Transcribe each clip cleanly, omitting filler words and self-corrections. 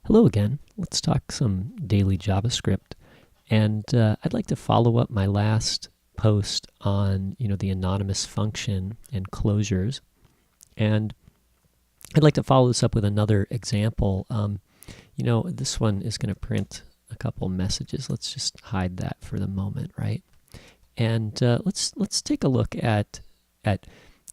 Hello again. Let's talk some daily JavaScript. And I'd like to follow up my last post on, the anonymous function and closures. And I'd like to follow this up with another example. This one is going to print a couple messages. Let's just hide that for the moment, right? And let's take a look at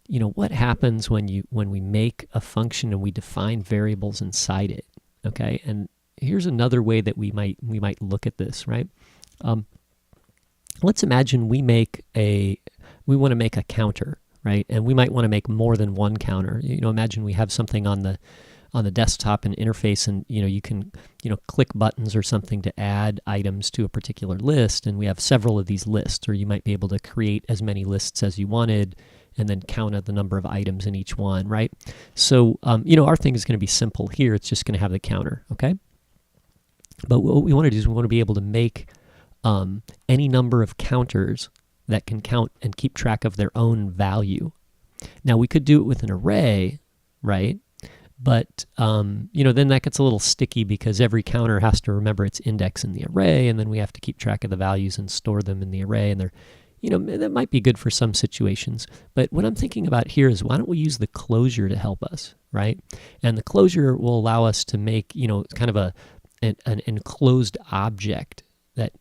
what happens when we make a function and we define variables inside it. Okay, and here's another way that we might look at this, right? Let's imagine we want to make a counter, right? And we might want to make more than one counter. Imagine we have something on the desktop and interface, and you can click buttons or something to add items to a particular list, and we have several of these lists, or you might be able to create as many lists as you wanted and then count the number of items in each one, right? So, our thing is going to be simple here. It's just going to have the counter, okay? But what we want to do is we want to be able to make any number of counters that can count and keep track of their own value. Now, we could do it with an array, right? But, then that gets a little sticky because every counter has to remember its index in the array, and then we have to keep track of the values and store them in the array, and they're that might be good for some situations. But what I'm thinking about here is, why don't we use the closure to help us, right? And the closure will allow us to make, kind of an enclosed object that,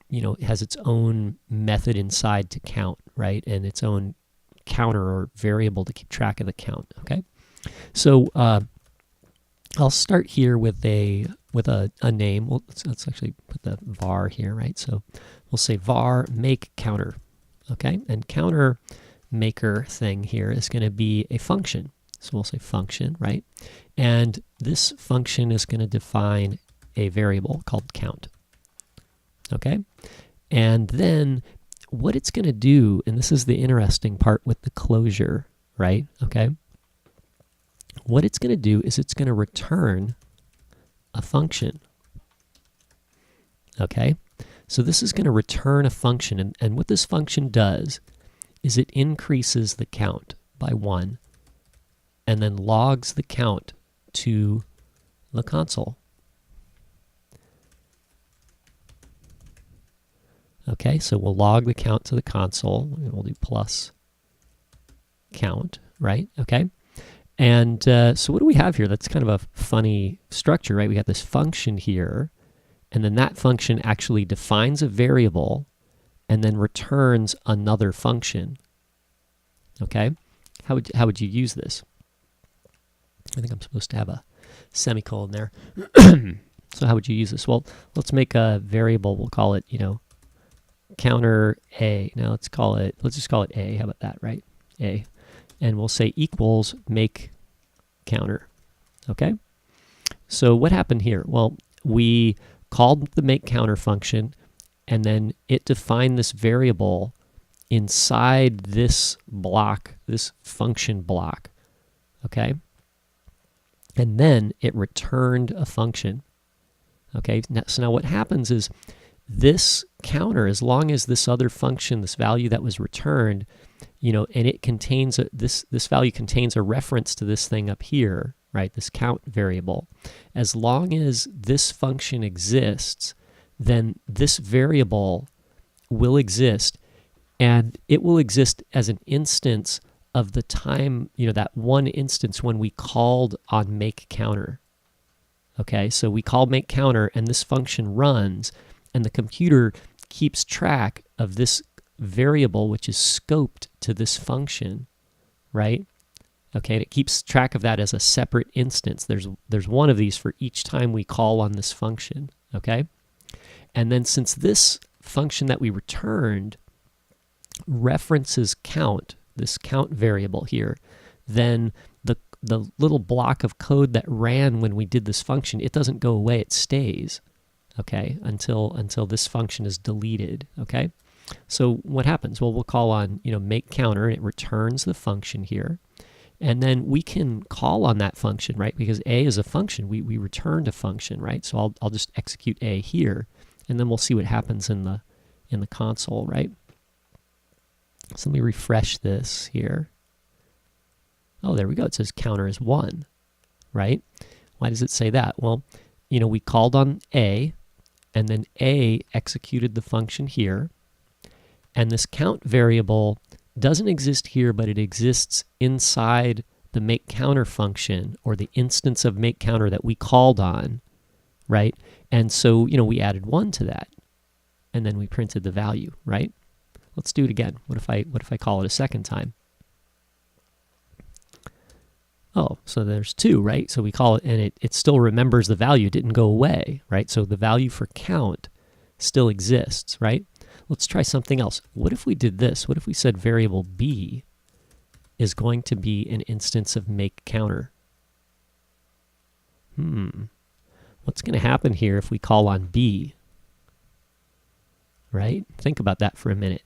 has its own method inside to count, right? And its own counter or variable to keep track of the count, okay? So I'll start here with a name. Well, let's actually put the var here, right? So we'll say var make counter. Okay, and counter maker thing here is going to be a function. So we'll say function, right? And this function is going to define a variable called count. Okay, and then what it's going to do, and this is the interesting part with the closure, right? Okay, what it's going to do is it's going to return a function. Okay. So this is going to return a function, and what this function does is it increases the count by 1 and then logs the count to the console. Okay, so we'll log the count to the console, and we'll do plus count, right? Okay, and so what do we have here? That's kind of a funny structure, right? We got this function here, and then that function actually defines a variable and then returns another function. Okay? How would you use this? I think I'm supposed to have a semicolon there. So how would you use this? Well, let's make a variable. We'll call it, counter A. Now let's just call it A. How about that, right? A. And we'll say equals make counter. Okay? So what happened here? Well, we called the make counter function, and then it defined this variable inside this block, this function block, okay? And then it returned a function, okay? So now what happens is this counter, as long as this other function, this value that was returned, and it contains this value contains a reference to this thing up here, right, this count variable. As long as this function exists, then this variable will exist, and it will exist as an instance of the time, that one instance when we called on make counter. Okay, so we call make counter, and this function runs, and the computer keeps track of this variable, which is scoped to this function, right? Okay, and it keeps track of that as a separate instance. There's one of these for each time we call on this function, okay? And then since this function that we returned references count, this count variable here, then the little block of code that ran when we did this function, it doesn't go away, it stays, okay, until this function is deleted, okay? So what happens? Well, we'll call on, make counter, and it returns the function here. And then we can call on that function, right? Because A is a function. We returned a function, right? So I'll just execute A here, and then we'll see what happens in the console, right? So let me refresh this here. Oh, there we go. It says counter is 1, right? Why does it say that? Well, we called on A, and then A executed the function here, and this count variable doesn't exist here, but it exists inside the makeCounter function, or the instance of makeCounter that we called on, right? And so, we added 1 to that, and then we printed the value, right? Let's do it again. What if I call it a second time? Oh, so there's 2, right? So we call it, and it still remembers the value. It didn't go away, right? So the value for count still exists, right? Let's try something else. What if we did this? What if we said variable b is going to be an instance of makeCounter? What's going to happen here if we call on b? Right? Think about that for a minute.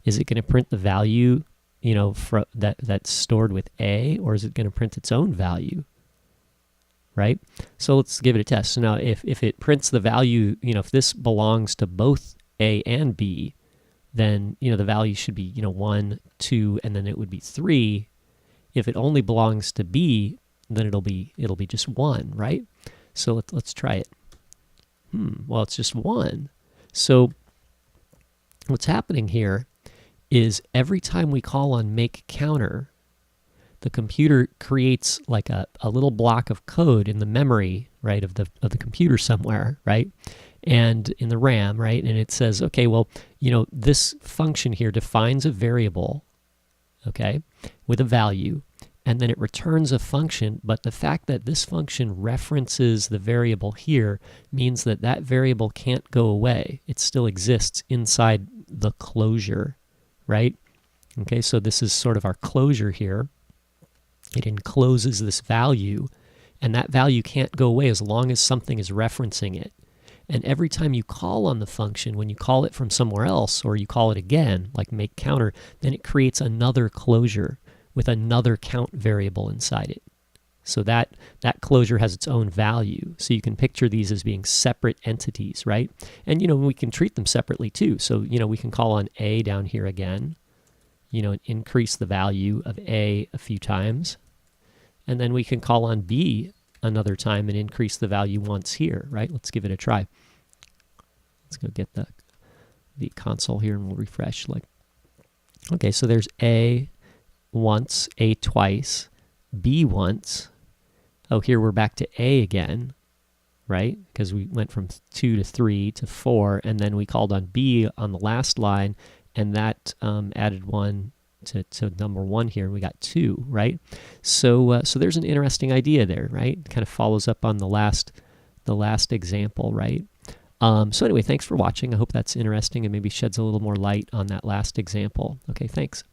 Is it going to print the value, that's stored with A, or is it going to print its own value? Right? So let's give it a test. So now if it prints the value, if this belongs to both A and B, then the value should be 1, 2, and then it would be 3. If it only belongs to B, then it'll be just 1, right? So let's try it. Well, it's just 1. So what's happening here is every time we call on makeCounter, the computer creates like a little block of code in the memory, right, of the computer somewhere, right, and in the RAM, right, and it says, okay, well, this function here defines a variable, okay, with a value, and then it returns a function, but the fact that this function references the variable here means that that variable can't go away. It still exists inside the closure, right? Okay, so this is sort of our closure here. It encloses this value, and that value can't go away as long as something is referencing it. And every time you call on the function, when you call it from somewhere else, or you call it again, like makeCounter, then it creates another closure with another count variable inside it. So that closure has its own value. So you can picture these as being separate entities, right? And we can treat them separately too. So we can call on A down here again, and increase the value of A a few times. And then we can call on B another time and increase the value once here, right? Let's give it a try. Let's go get the console here and we'll refresh. Okay, so there's A once, A twice, B once. Oh, here we're back to A again, right? Because we went from 2 to 3 to 4, and then we called on B on the last line, and that added 1 to number 1 here, and we got 2, right? So there's an interesting idea there, right? It kind of follows up on the last example, right? So anyway, thanks for watching. I hope that's interesting and maybe sheds a little more light on that last example. Okay, thanks.